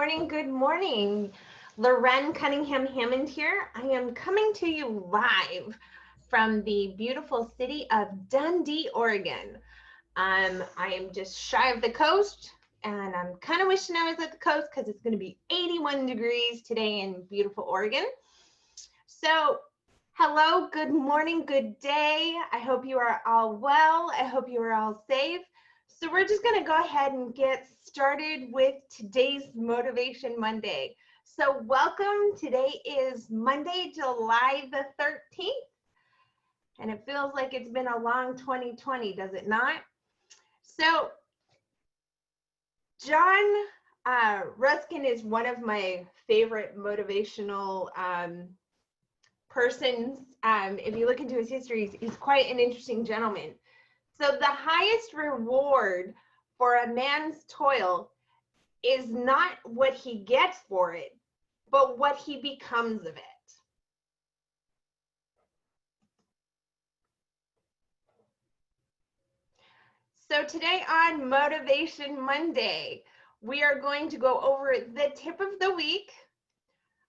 morning, good morning. Loren Cunningham Hammond here. I am coming to you live from the beautiful city of Dundee, Oregon. I am just shy of the coast, and I'm kind of wishing I was at the coast because it's going to be 81 degrees today in beautiful Oregon. So, hello, good morning, good day. I hope you are all well. I hope you are all safe. So we're just going to go ahead and get started with today's Motivation Monday. So welcome. Today is Monday, July the 13th. And it feels like it's been a long 2020, does it not? So John Ruskin is one of my favorite motivational persons. If you look into his history, he's quite an interesting gentleman. So the highest reward for a man's toil is not what he gets for it, but what he becomes of it. So today on Motivation Monday, we are going to go over the tip of the week,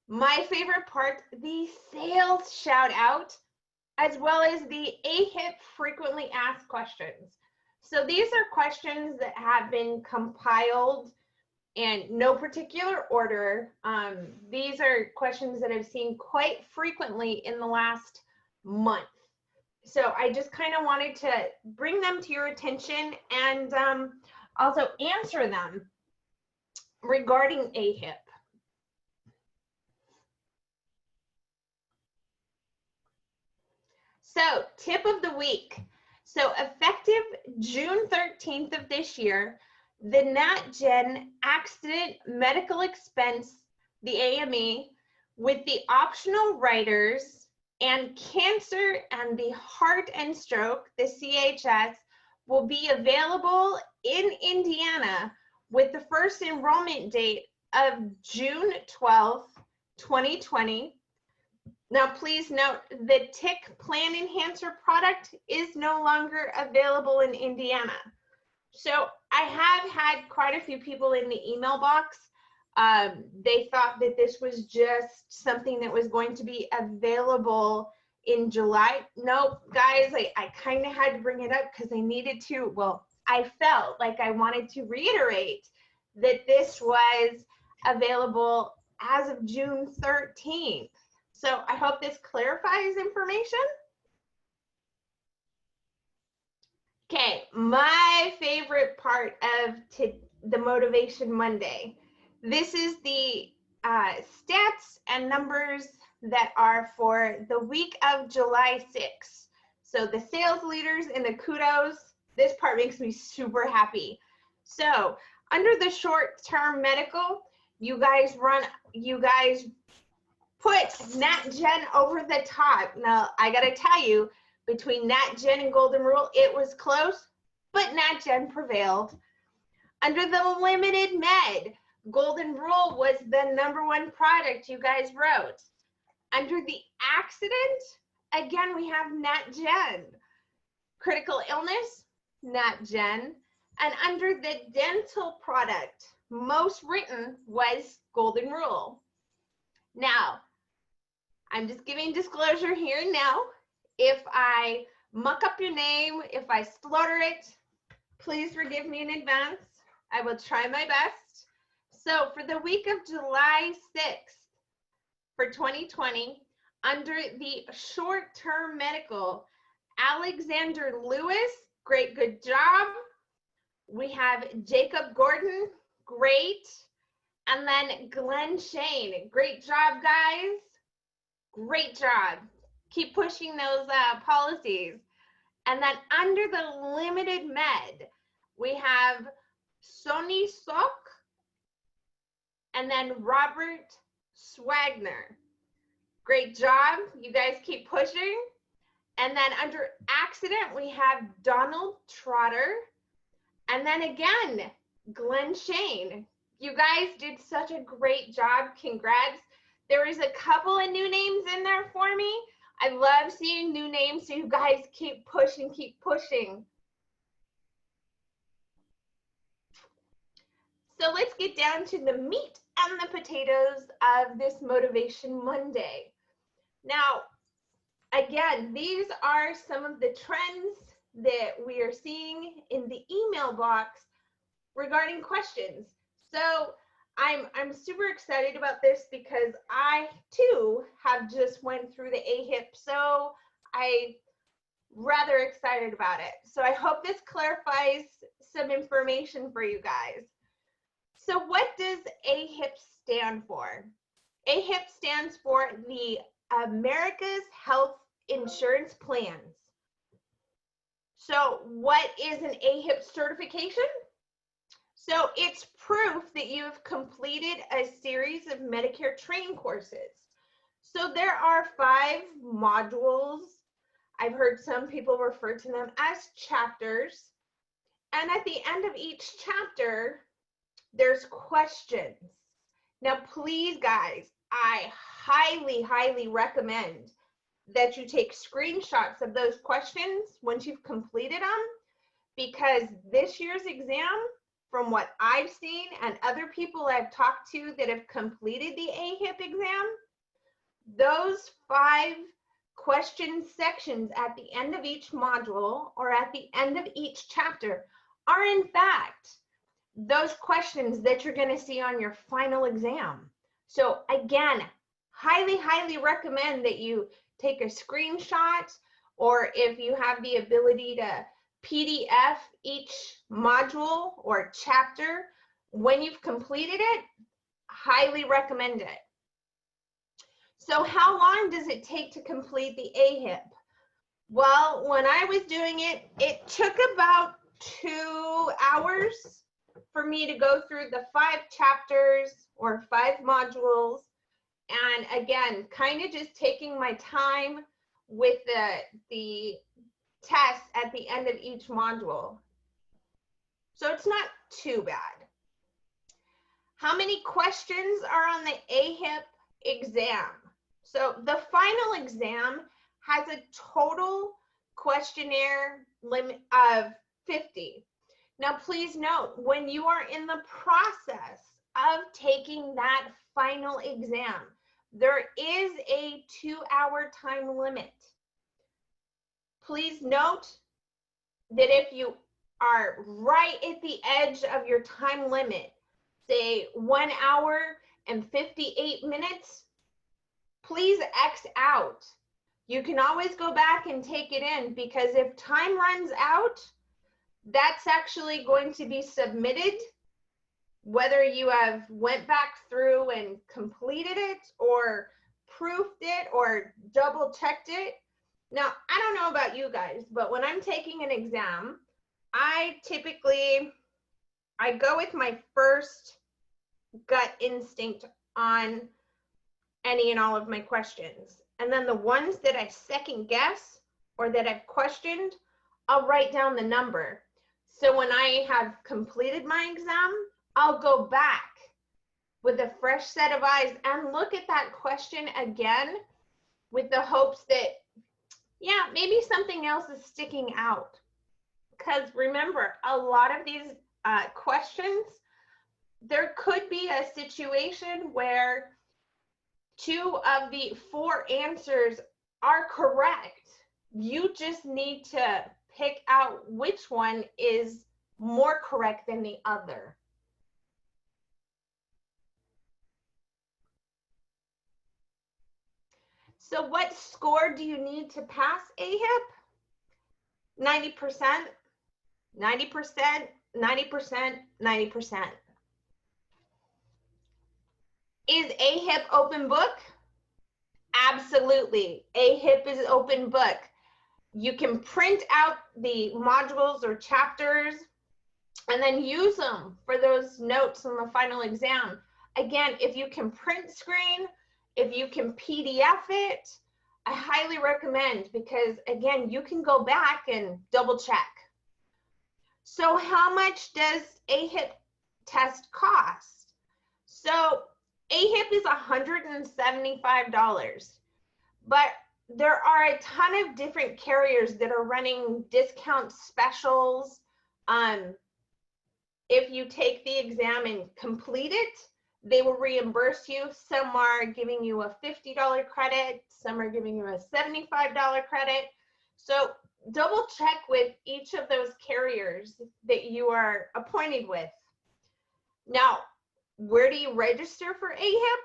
my favorite part, the sales shout out, as well as the AHIP frequently asked questions. So these are questions that have been compiled in no particular order. These are questions that I've seen quite frequently in the last month. So I just kind of wanted to bring them to your attention and also answer them regarding AHIP. So tip of the week. So effective June 13th of this year, the NatGen Accident Medical Expense, the AME, with the optional riders and cancer and the heart and stroke, the CHS, will be available in Indiana with the first enrollment date of June 12th, 2020. Now, please note the TIC Plan Enhancer product is no longer available in Indiana. So I have had quite a few people in the email box. They thought that this was just something that was going to be available in July. Nope, guys, I kind of had to bring it up because I needed to. Well, I felt like I wanted to reiterate that this was available as of June 13th. So I hope this clarifies information. Okay, my favorite part of the Motivation Monday. This is the stats and numbers that are for the week of July 6th. So the sales leaders and the kudos, this part makes me super happy. So under the short-term medical, you guys put NatGen over the top. Now, I gotta tell you, between NatGen and Golden Rule, it was close, but NatGen prevailed. Under the limited med, Golden Rule was the #1 product you guys wrote. Under the accident, again, we have NatGen. Critical illness, NatGen. And under the dental product, most written was Golden Rule. Now, I'm just giving disclosure here and now. If I muck up your name, if I slaughter it, please forgive me in advance. I will try my best. So for the week of July 6th for 2020, under the short-term medical, Alexander Lewis, great, good job. We have Jacob Gordon, great. And then Glenn Shane, great job, guys. Great job. Keep pushing those policies. And then under the limited med, we have Sony Sok and then Robert Swagner. Great job. You guys keep pushing. And then under accident, we have Donald Trotter. And then again, Glenn Shane. You guys did such a great job. Congrats. There is a couple of new names in there for me. I love seeing new names, so you guys keep pushing, keep pushing. So let's get down to the meat and the potatoes of this Motivation Monday. Now, again, these are some of the trends that we are seeing in the email box regarding questions. So I'm super excited about this because I too have just went through the AHIP, so I'm rather excited about it. So I hope this clarifies some information for you guys. So what does AHIP stand for? AHIP stands for the America's Health Insurance Plans. So what is an AHIP certification? So it's proof that you've completed a series of Medicare training courses. So there are 5 modules. I've heard some people refer to them as chapters. And at the end of each chapter, there's questions. Now, please, guys, I highly, highly recommend that you take screenshots of those questions once you've completed them, because this year's exam, from what I've seen and other people I've talked to that have completed the AHIP exam, those 5 question sections at the end of each module or at the end of each chapter are in fact those questions that you're going to see on your final exam. So again, highly, highly recommend that you take a screenshot, or if you have the ability to PDF each module or chapter when you've completed it, highly recommend it. So how long does it take to complete the AHIP? Well, when I was doing it, it took about 2 hours for me to go through the 5 chapters or 5 modules. And again, kind of just taking my time with the test at the end of each module. So it's not too bad. How many questions are on the AHIP exam? So the final exam has a total questionnaire limit of 50. Now, please note, when you are in the process of taking that final exam, there is a 2-hour time limit. Please note that if you are right at the edge of your time limit, say 1 hour and 58 minutes, please X out. You can always go back and take it in, because if time runs out, that's actually going to be submitted, whether you have went back through and completed it or proofed it or double checked it. Now, I don't know about you guys, but when I'm taking an exam, I go with my first gut instinct on any and all of my questions. And then the ones that I second guess or that I've questioned, I'll write down the number. So when I have completed my exam, I'll go back with a fresh set of eyes and look at that question again with the hopes that, yeah, maybe something else is sticking out. Because remember, a lot of these questions, there could be a situation where 2 of the 4 answers are correct. You just need to pick out which one is more correct than the other. So what score do you need to pass AHIP? 90%, 90%, 90%, 90%. Is AHIP open book? Absolutely. AHIP is open book. You can print out the modules or chapters and then use them for those notes on the final exam. Again, if you can print screen, if you can PDF it, I highly recommend, because again, you can go back and double check. So how much does AHIP test cost? So AHIP is $175, but there are a ton of different carriers that are running discount specials. if you take the exam and complete it, they will reimburse you. Some are giving you a $50 credit, some are giving you a $75 credit. So double check with each of those carriers that you are appointed with. Now, where do you register for AHIP?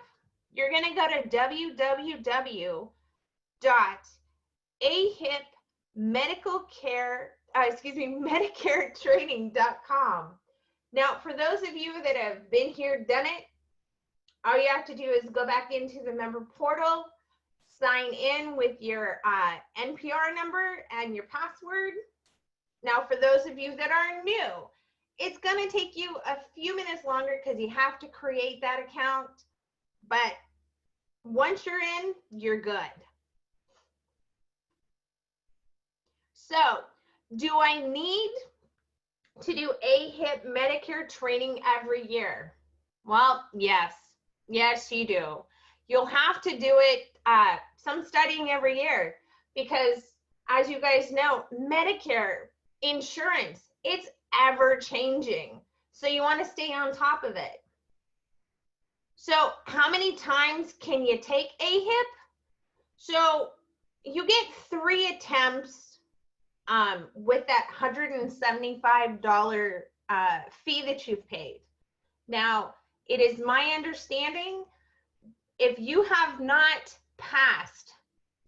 You're going to go to www.AHIPmedicaretraining.com. Now, for those of you that have been here, done it, all you have to do is go back into the member portal, sign in with your NPR number and your password. Now, for those of you that are new, it's going to take you a few minutes longer because you have to create that account. But once you're in, you're good. So, do I need to do AHIP Medicare training every year? Well, yes. Yes, you do. You'll have to do it, some studying every year, because as you guys know, Medicare insurance, it's ever changing. So you want to stay on top of it. So how many times can you take AHIP? So you get 3 attempts with that $175 fee that you've paid. Now, it is my understanding, if you have not passed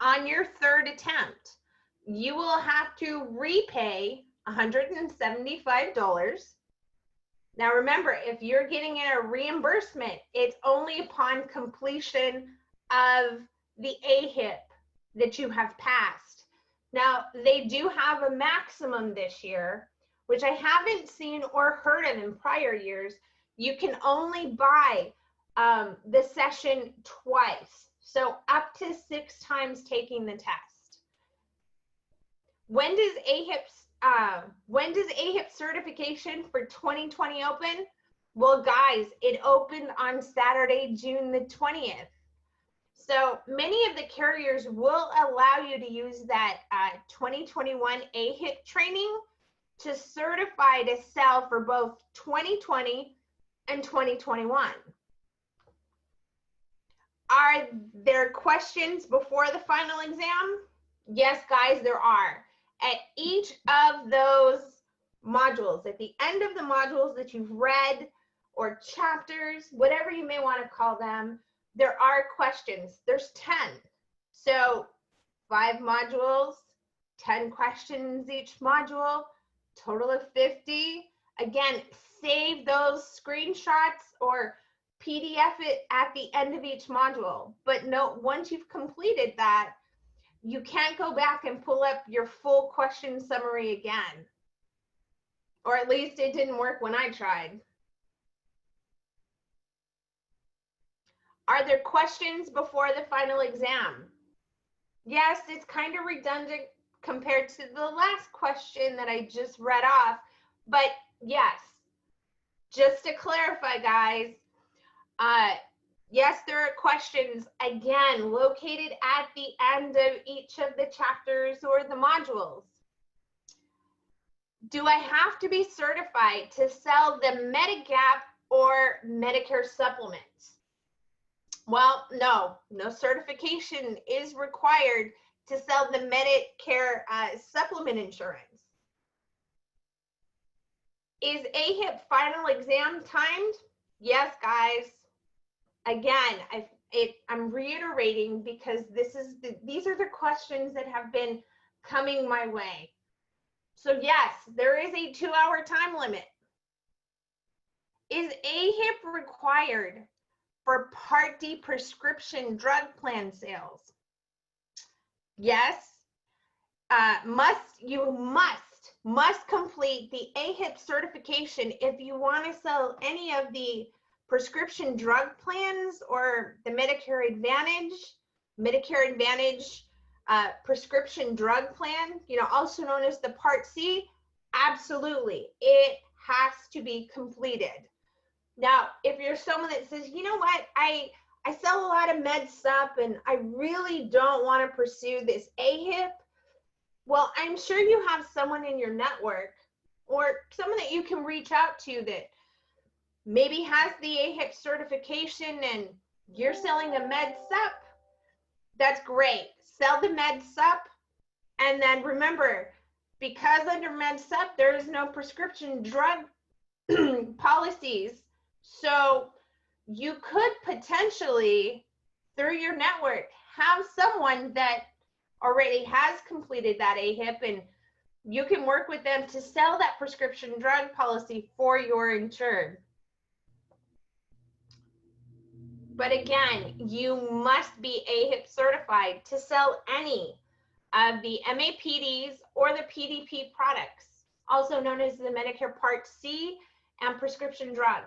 on your 3rd attempt, you will have to repay $175. Now remember, if you're getting a reimbursement, it's only upon completion of the AHIP that you have passed. Now, they do have a maximum this year, which I haven't seen or heard of in prior years. You can only buy the session twice, so up to 6 times taking the test. When does AHIP certification for 2020 open? Well, guys, it opened on Saturday, June the 20th. So many of the carriers will allow you to use that 2021 AHIP training to certify to sell for both 2020 and 2021. Are there questions before the final exam? Yes, guys, there are. At each of those modules, at the end of the modules that you've read or chapters, whatever you may want to call them, there are questions. There's 10. So 5 modules, 10 questions each module, total of 50. Again, save those screenshots or PDF it at the end of each module. But note, once you've completed that, you can't go back and pull up your full question summary again. Or at least it didn't work when I tried. Are there questions before the final exam? Yes, it's kind of redundant compared to the last question that I just read off, but yes, just to clarify, guys, yes, there are questions, again, located at the end of each of the chapters or the modules. Do I have to be certified to sell the Medigap or Medicare supplements? Well, no certification is required to sell the Medicare supplement insurance. Is AHIP final exam timed? Yes, guys. Again, I'm reiterating because these are the questions that have been coming my way. So yes, there is a 2-hour time limit. Is AHIP required for Part D prescription drug plan sales? Yes. You must complete the AHIP certification if you want to sell any of the prescription drug plans or the Medicare Advantage prescription drug plan, also known as the Part C. Absolutely, it has to be completed. Now, if you're someone that says, you know what, I sell a lot of med supp and I really don't want to pursue this AHIP, well, I'm sure you have someone in your network or someone that you can reach out to that maybe has the AHIP certification and you're selling a med sup, that's great. Sell the med sup. And then remember, because under med sup, there is no prescription drug policies. So you could potentially, through your network, have someone that already has completed that AHIP, and you can work with them to sell that prescription drug policy for your insured. But again, you must be AHIP certified to sell any of the MAPDs or the PDP products, also known as the Medicare Part C and prescription drug,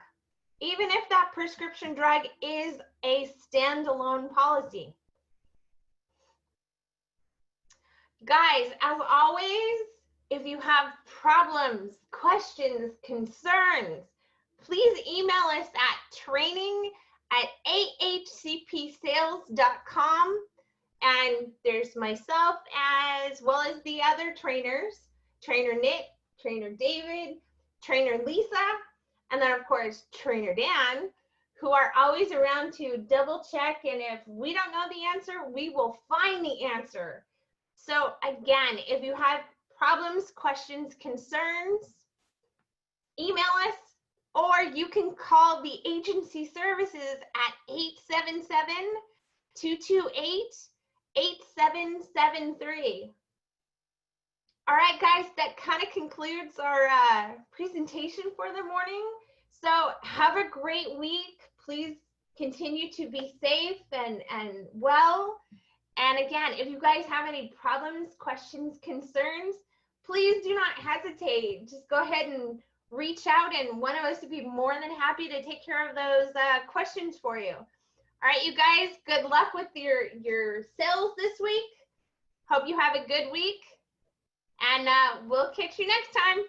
even if that prescription drug is a standalone policy. Guys, as always, if you have problems, questions, concerns, please email us at training@ahcpsales.com. And there's myself as well as the other trainers, Trainer Nick, Trainer David, Trainer Lisa, and then of course, Trainer Dan, who are always around to double check. And if we don't know the answer, we will find the answer. So again, if you have problems, questions, concerns, email us, or you can call the agency services at 877-228-8773. All right, guys, that kind of concludes our presentation for the morning. So have a great week. Please continue to be safe and well. And again, if you guys have any problems, questions, concerns, please do not hesitate. Just go ahead and reach out, and one of us would be more than happy to take care of those questions for you. All right, you guys, good luck with your sales this week. Hope you have a good week, and we'll catch you next time.